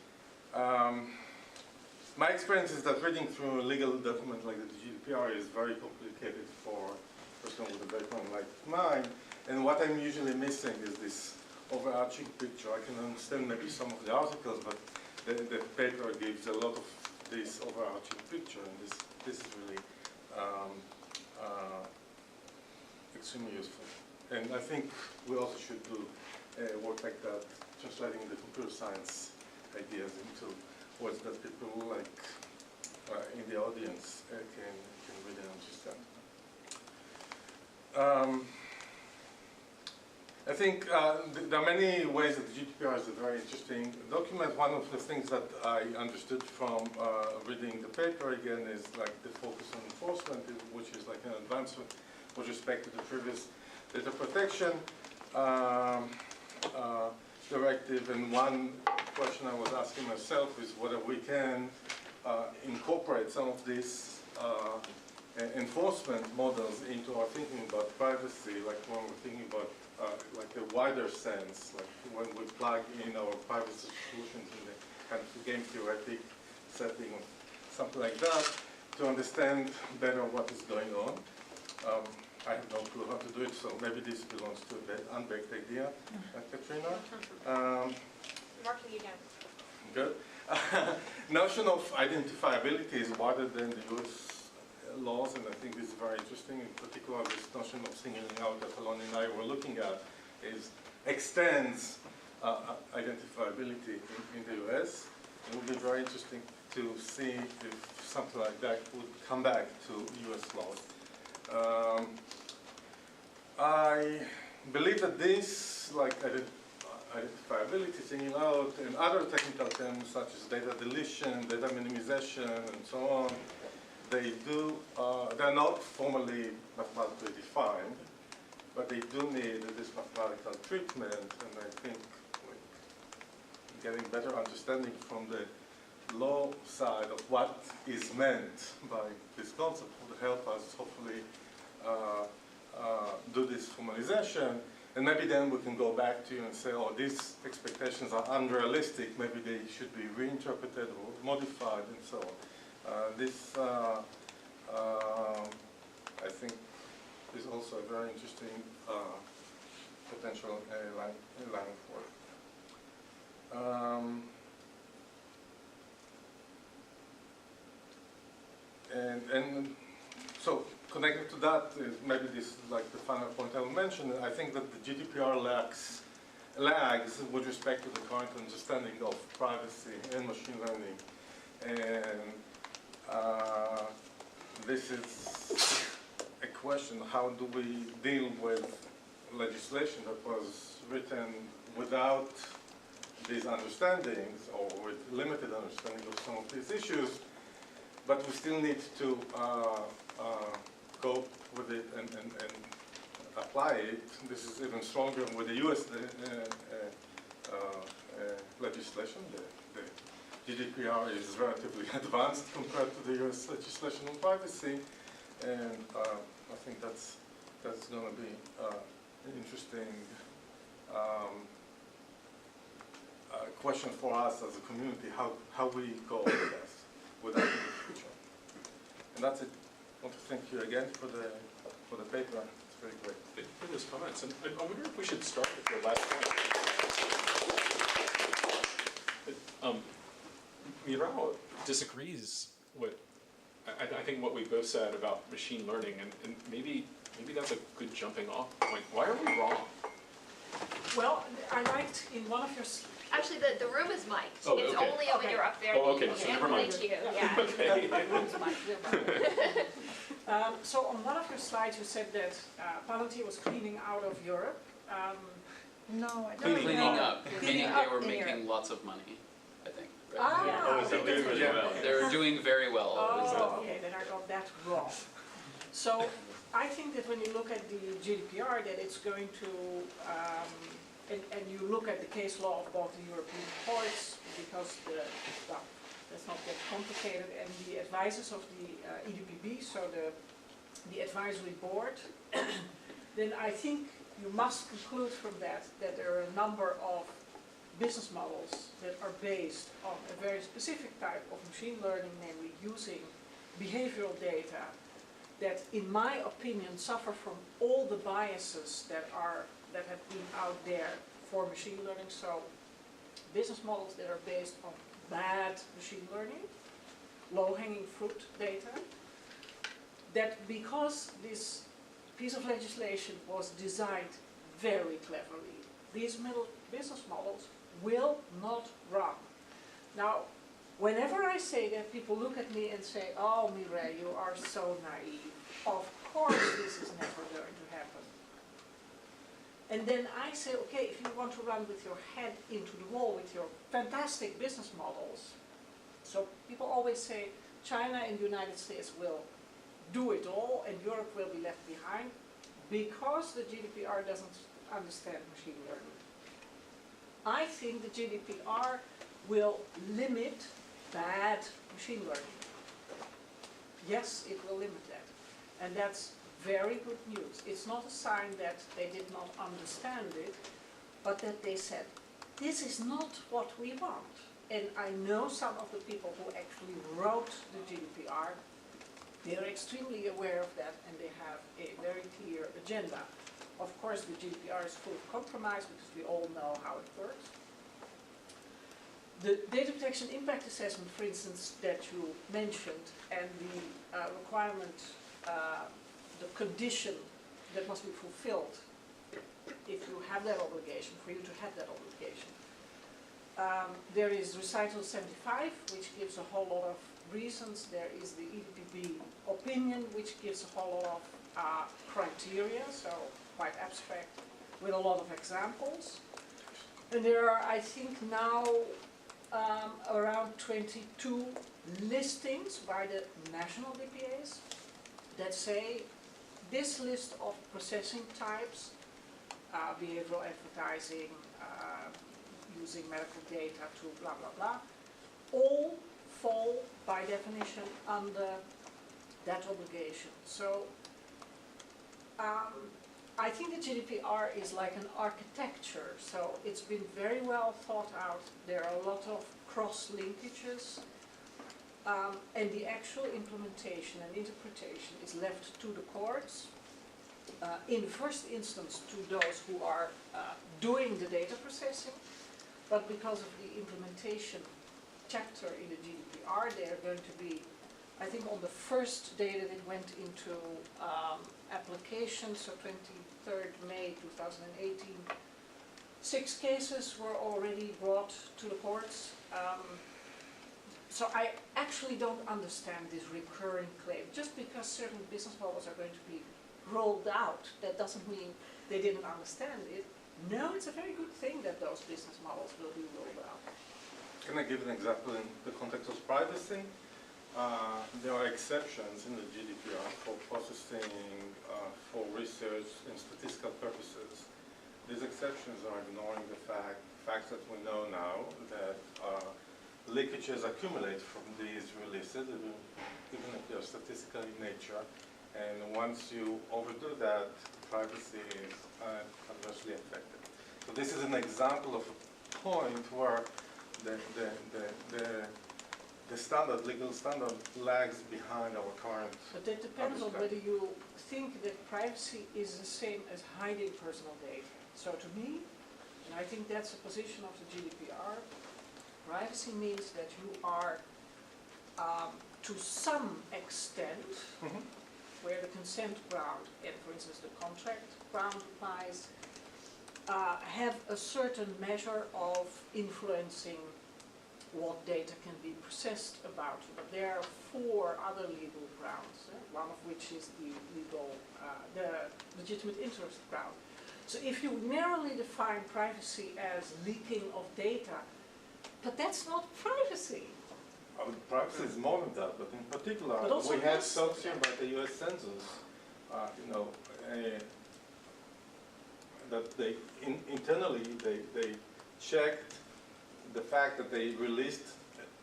My experience is that reading through a legal document like the GDPR is very complicated for a person with a background like mine. And what I'm usually missing is this overarching picture. I can understand maybe some of the articles, but the paper gives a lot of this overarching picture, and this is really extremely useful. And I think we also should do work like that, translating the computer science ideas into words that people like in the audience can really understand. I think there are many ways that the GDPR is a very interesting document. One of the things that I understood from reading the paper again is like the focus on enforcement, which is like an advancement with respect to the previous data protection directive. And one question I was asking myself is whether we can incorporate some of these enforcement models into our thinking about privacy, like when we're thinking about like a wider sense, like when we plug in our privacy solutions in the kind of game theoretic setting or something like that, to understand better what is going on. I have no clue how to do it, so maybe this belongs to an unbaked idea, Katrina. Marking you down. Good. Notion of identifiability is wider than the US laws, and I think this is very interesting. In particular, this notion of singling out that Alon and I were looking at extends identifiability in the US. It would be very interesting to see if something like that would come back to US laws. I believe that this, like identifiability, singling out, and other technical terms such as data deletion, data minimization, and so on, they're not formally mathematically defined, but they do need this mathematical treatment, and I think getting better understanding from the law side of what is meant by this concept would help us hopefully do this formalization, and maybe then we can go back to you and say, oh, these expectations are unrealistic, maybe they should be reinterpreted or modified, and so on. This, I think, is also a very interesting potential line of work. And so connected to that, maybe this is like the final point I will mention. I think that the GDPR lags with respect to the current understanding of privacy and machine learning. And this is a question, how do we deal with legislation that was written without these understandings or with limited understanding of some of these issues, but we still need to cope with it and apply it. This is even stronger with the US legislation. The GDPR is relatively advanced compared to the US legislation on privacy, and I think that's going to be an interesting question for us as a community, how we go with that in the future. And that's it. I want to thank you again for the paper. It's very great. Thank you for those comments. And I wonder if we should start with your last point. Mirao disagrees with, I think, what we both said about machine learning, and maybe that's a good jumping off point. Why are we wrong? Well, I liked in one of your Actually, the room is mic'd. Oh, It's okay. only when you're up there. Oh, okay, You so can't never mind. relate to you. Yeah. Okay. So on one of your slides you said that Palantir was cleaning out of Europe. No, I don't. Cleaning up, Cleaning meaning up they were in making Europe. lots of money, I think. right? Ah, Oh, is that okay, doing really Yeah. well? They were doing very well. is the- Oh, okay, then I got that wrong. So I think that when you look at the GDPR, that it's going to, and you look at the case law of both the European courts, because well, let's not get complicated, and the advisors of the EDPB, so the advisory board, then I think you must conclude from that there are a number of business models that are based on a very specific type of machine learning, namely using behavioral data, that in my opinion suffer from all the biases that have been out there for machine learning. So business models that are based on bad machine learning, low-hanging fruit data, that because this piece of legislation was designed very cleverly, these middle business models will not run. Now, whenever I say that, people look at me and say, oh, Mireille, you are so naive. Of course this is never going to happen. And then I say, okay, if you want to run with your head into the wall with your fantastic business models, so people always say China and the United States will do it all and Europe will be left behind because the GDPR doesn't understand machine learning. I think the GDPR will limit bad machine learning. Yes, it will limit that. And that's very good news. It's not a sign that they did not understand it, but that they said, this is not what we want. And I know some of the people who actually wrote the GDPR, they're extremely aware of that and they have a very clear agenda. Of course, the GDPR is full of compromise because we all know how it works. The data protection impact assessment, for instance, that you mentioned, and the requirement, the condition that must be fulfilled if you have that obligation, for you to have that obligation. There is recital 75, which gives a whole lot of reasons. There is the EDPB opinion, which gives a whole lot of criteria, so quite abstract, with a lot of examples. And there are, I think now, around 22 listings by the national DPAs that say this list of processing types, behavioral advertising, using medical data to blah, blah, blah, all fall by definition under that obligation. So I think the GDPR is like an architecture, so it's been very well thought out. There are a lot of cross-linkages, and the actual implementation and interpretation is left to the courts. In the first instance to those who are doing the data processing, but because of the implementation chapter in the GDPR, they are going to be, I think on the first day that it went into application, so 23rd May 2018, 6 cases were already brought to the courts. So I actually don't understand this recurring claim. Just because certain business models are going to be rolled out, that doesn't mean they didn't understand it. no, it's a very good thing that those business models will be rolled out. Can I give an example in the context of privacy? There are exceptions in the GDPR for processing, for research and statistical purposes. These exceptions are ignoring the fact that we know now that leakages accumulate from these releases, even if they are statistical in nature. And once you overdo that, privacy is adversely affected. So this is an example of a point where the standard, legal standard, lags behind our current. But that depends on whether you think that privacy is the same as hiding personal data. So to me, and I think that's the position of the GDPR, privacy means that you are, to some extent, where the consent ground and, for instance, the contract ground applies, have a certain measure of influencing what data can be processed about you. But there are 4 other legal grounds, one of which is the legitimate interest ground. So if you narrowly define privacy as leaking of data, but that's not privacy. Privacy is more than that, but in particular, But also we had this- talks here about the U.S. Census, that they internally they checked the fact that they released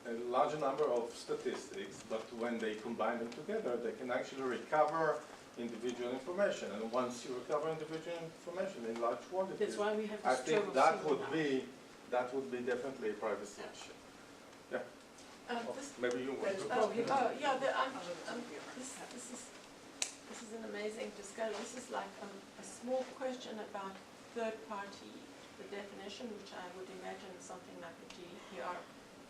a large number of statistics, but when they combine them together, they can actually recover individual information. And once you recover individual information in large quantities, That's why we have I this think term of that single would be definitely a privacy issue. Yeah. This, Maybe you want to. yeah, this is an amazing discussion. This is like a small question about third party, the definition, which I would imagine is something like the GDPR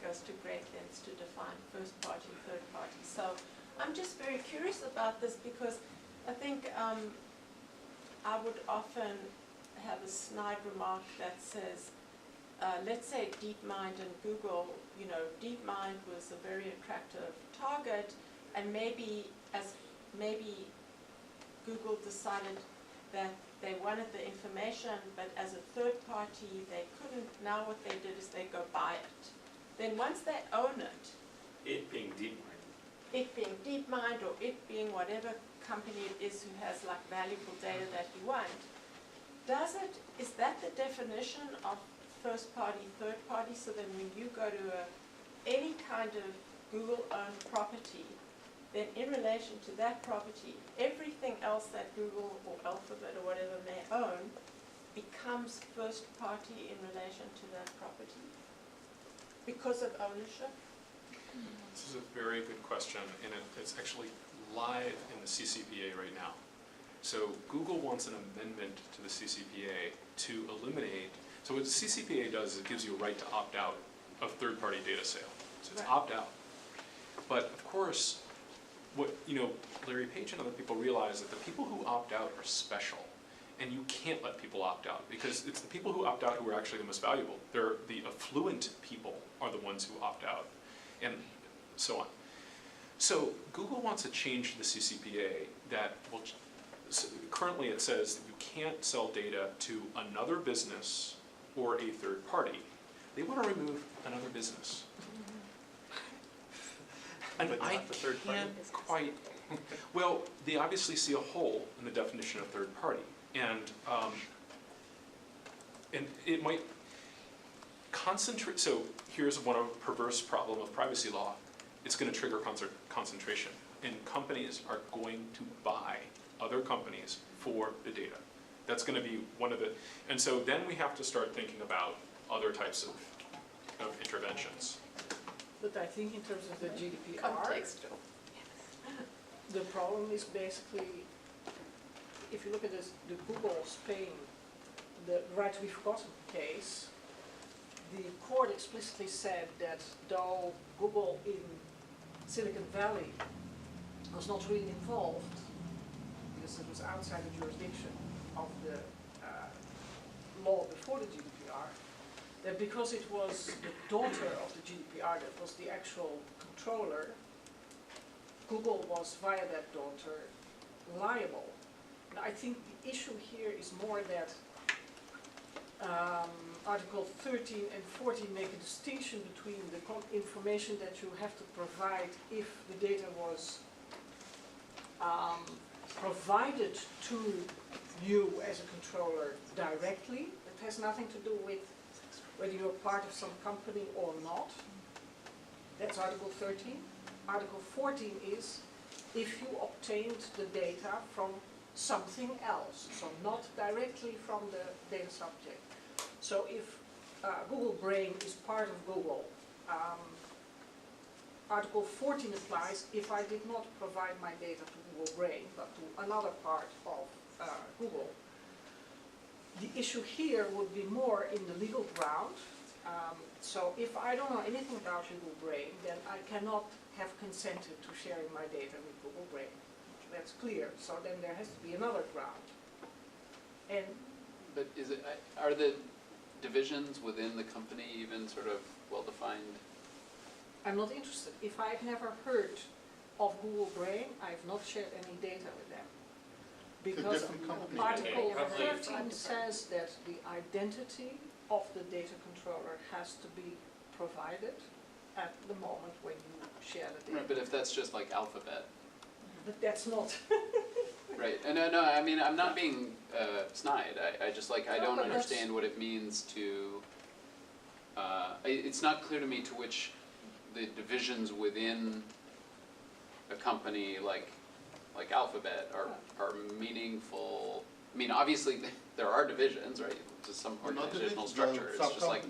goes to great lengths to define first party, third party. So I'm just very curious about this because I think I would often have a snide remark that says, let's say DeepMind and Google, DeepMind was a very attractive target, and maybe Google decided that they wanted the information, but as a third party they couldn't. Now what they did is they go buy it. Then once they own it, It being DeepMind. it being DeepMind or it being whatever company it is who has like valuable data that you want, is that the definition of first party, third party? So then when you go to any kind of Google-owned property, then in relation to that property, everything else that Google or Alphabet or whatever may own becomes first party in relation to that property because of ownership? This is a very good question, and it's actually live in the CCPA right now. So Google wants an amendment to the CCPA to eliminate, so what the CCPA does is it gives you a right to opt out of third-party data sale. So it's Right. opt out. But of course, what Larry Page and other people realize that the people who opt out are special, and you can't let people opt out because it's the people who opt out who are actually the most valuable. They're the affluent people are the ones who opt out, and so on. So Google wants to change the CCPA that will. So currently it says that you can't sell data to another business or a third party. They want to remove another business. And But I not the third party? can't quite, well, they obviously see a hole in the definition of third party. And it might concentrate, so here's one perverse problem of privacy law. It's going to trigger concentration. And companies are going to buy other companies for the data. That's going to be one of the, and so then we have to start thinking about other types of interventions. But I think in terms of the GDPR, Contextual. the problem is basically, if you look at this, the Google Spain, the right to be forgotten case, the court explicitly said that though Google in Silicon Valley was not really involved, because it was outside the jurisdiction of the law before the GDPR, that because it was the daughter of the GDPR that was the actual controller, Google was via that daughter liable. And I think the issue here is more that Article 13 and 14 make a distinction between the information that you have to provide if the data was provided to you as a controller directly. It has nothing to do with whether you're part of some company or not. That's Article 13. Article 14 is if you obtained the data from something else, so not directly from the data subject. So if Google Brain is part of Google, Article 14 applies if I did not provide my data to Google Brain, but to another part of Google. The issue here would be more in the legal ground. So if I don't know anything about Google Brain, then I cannot have consented to sharing my data with Google Brain. That's clear. So then there has to be another ground. And But is it, are the divisions within the company even sort of well-defined? I'm not interested. If I've never heard of Google Brain, I've not shared any data with them. Because Article 13 says that the identity of the data controller has to be provided at the moment when you share the data. Right, but if that's just like alphabet. But that's not. Right, and no, I mean, I'm not being snide. I just like, I No, don't but understand what it means to, it's not clear to me to which the divisions within a company like Alphabet are meaningful. I mean, obviously there are divisions, right? Just some organizational structure. It's just like,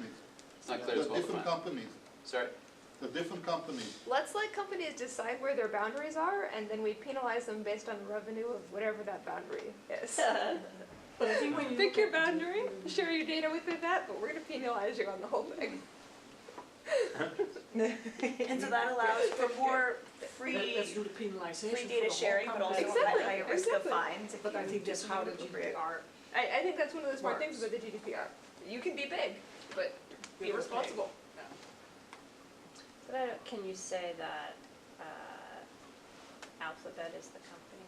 it's not clear as well different defined. companies, Sorry? the different companies. Let's let companies decide where their boundaries are, and then we penalize them based on the revenue of whatever that boundary is. But I think when you Pick your boundary, share your data within that, but we're going to penalize you on the whole thing. And so that allows for more let's do the penalization free for data the whole sharing, but also company. Exactly, higher risk of exactly. fines. if But I you think do that's how the something inappropriate. GDPR. I think that's one of the smart things Works. about the GDPR. You can be big, but be Be okay. responsible. But can you say that Alphabet is the company?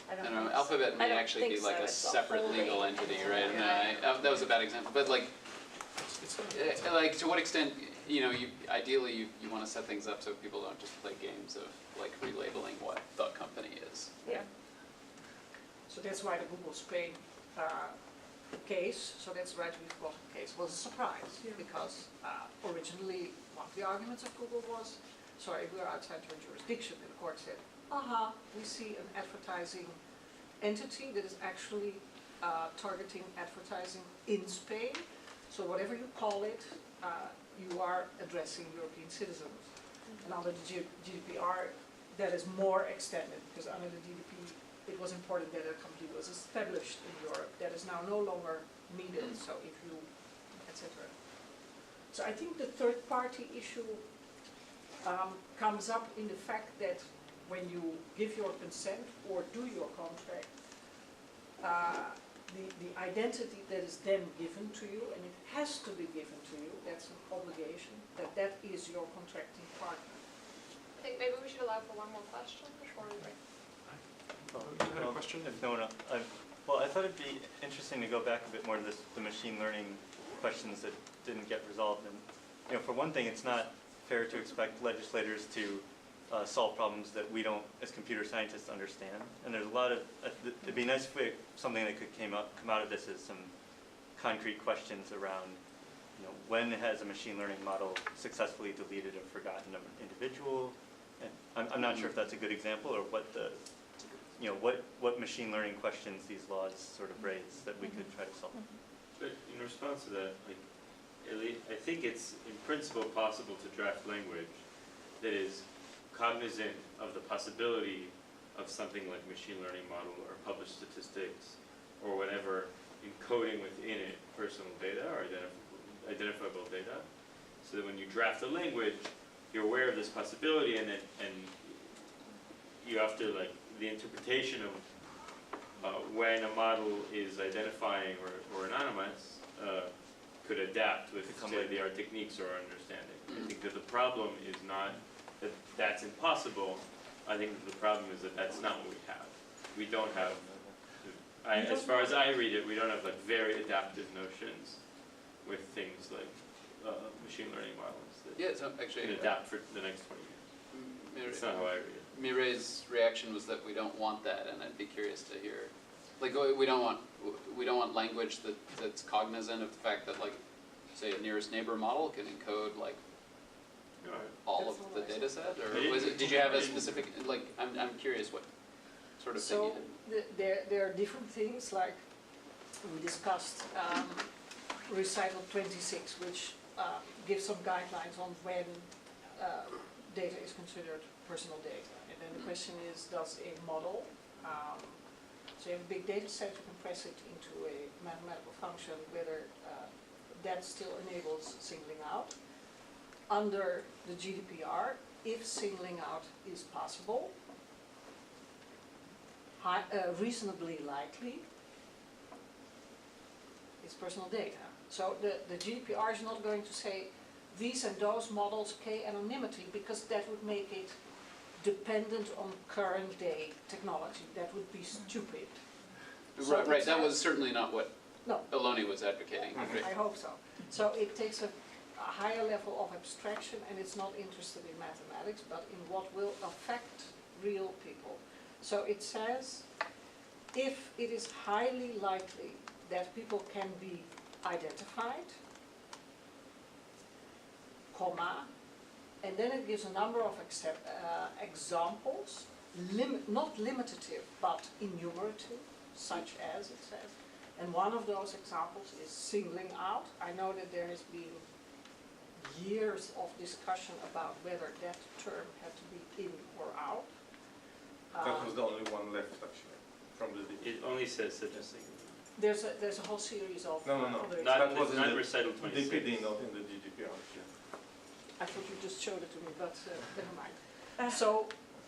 I don't know, think so. Alphabet I may don't actually be think like so. a It's separate holding legal entity, right? And Yeah. that was a bad example, but like, like to what extent, you know, ideally you want to set things up so people don't just play games of like relabeling what the company is. Yeah. So that's why the Google Spain case, so that's the right to be forgotten case, was a surprise. Because originally one of the arguments of Google was, sorry, we're outside your jurisdiction. And the court said, aha, we see an advertising entity that is actually targeting advertising in Spain. So whatever you call it, you are addressing European citizens. And under the GDPR, that is more extended, because under the GDPR, it was important that a company was established in Europe. That is now no longer needed, so if you, etc. So I think the third party issue comes up in the fact that when you give your consent or do your contract, the identity that is then given to you, and it has to be given to you, that's an obligation, that is your contracting partner. I think maybe we should allow for one more question before we break. You had a question? If no one else, well, I thought it'd be interesting to go back a bit more to the machine learning questions that didn't get resolved. And you know, for one thing, it's not fair to expect legislators to solve problems that we don't, as computer scientists, understand. And there's a lot of, it'd be nice if something that could come out of this is some concrete questions around, you know, when has a machine learning model successfully deleted or forgotten an individual? And I'm not sure if that's a good example or what the, you know, what machine learning questions these laws sort of raise that we could try to solve. But in response to that, like, I think it's in principle possible to draft language that is cognizant of the possibility of something like machine learning model or published statistics or whatever encoding within it personal data or identifiable data, so that when you draft the language, you're aware of this possibility, and you have to, like, the interpretation of when a model is identifying or anonymous could adapt with state-of-the-art techniques or understanding. I think that the problem is not that that's impossible. I think that the problem is that that's not what we have. We don't have as far as I read it, we don't have like very adaptive notions with things like machine learning models that Yeah, so actually, can adapt for the next 20 years. That's not how I read it. Mirei's reaction was that we don't want that, and I'd be curious to hear, like, we don't want language that's cognizant of the fact that, like, say a nearest neighbor model can encode like all of the data set, or was it, did you have a specific, like, I'm curious what sort of thing you So there are different things, like we discussed recital 26, which gives some guidelines on when data is considered personal data. And then the question is, does a model, so you have a big data set, you compress it into a mathematical function, whether that still enables singling out. Under the GDPR, if singling out is possible, reasonably likely, it's personal data. So the GDPR is not going to say these and those models pay anonymity, because that would make it dependent on current day technology. That would be stupid. So right, that was certainly not what No. Eloni was advocating. I hope so. So it takes a higher level of abstraction, and it's not interested in mathematics, but in what will affect real people. So it says, if it is highly likely that people can be identified, comma, and then it gives a number of examples, not limitative, but enumerative, such as, it says. And one of those examples is singling out. I know that there has been years of discussion about whether that term had to be in or out. That was the only one left, actually, from the DP. It only says suggesting. There's a whole series of No. other Not, That was in not the recital 26. DPD, not in the GDPR. I thought you just showed it to me, but never mind. So